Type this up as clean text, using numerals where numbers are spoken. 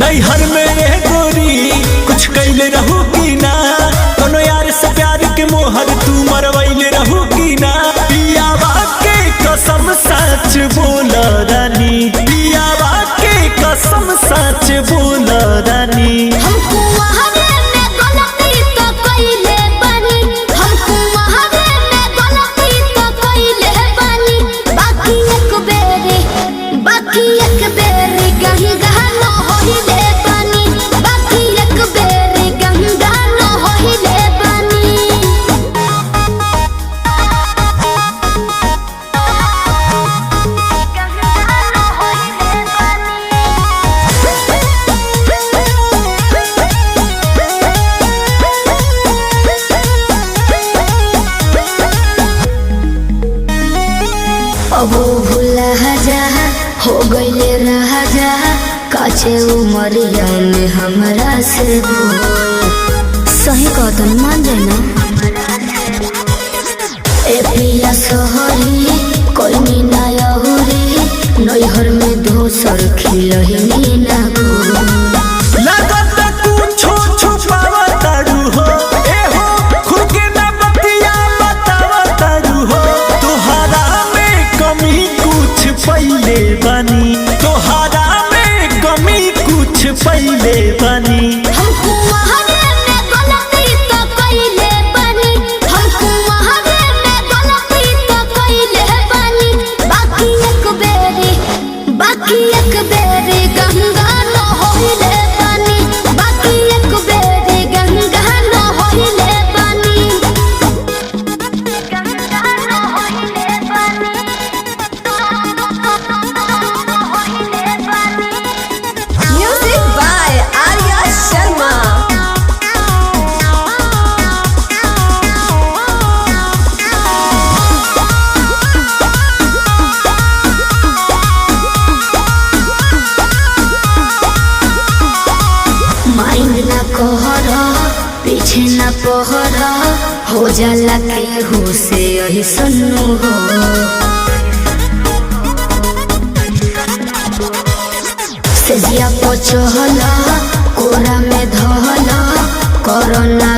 नैहर में ये गोरी कुछ कैले रहू की ना, कोनो यार से प्यार के मोहर तू मरवैले रहू की ना। पियावा के कसम सच बोल रानी, पियावा के कसम सच बोल रानी। अब भूला जा हो गईले रहा जा, काचे उमरिया में हमरा से सही कहतन मान जाए ना। ए पिया सोहरी कोई मीना यहुरी, नैहर में दोसर खिलही ना बनी तोहरा में कमी कुछ पहले बनी। हमको वहारे में गलती तो कइले बनी, हमको वहारे में गलती तो कइले बनी। बाकी एक बेरी गंगा न होइले बनी, बाकी एक बेरी गंगा न होइले बनी, गंगा न होइले बनी। Music by Arya Sharma. Mind ना कहरा पीछे ना पहरा, हो जाला केहू से यही सुनू हो। सेजिया पचहला कोरा में धहला, कोरोना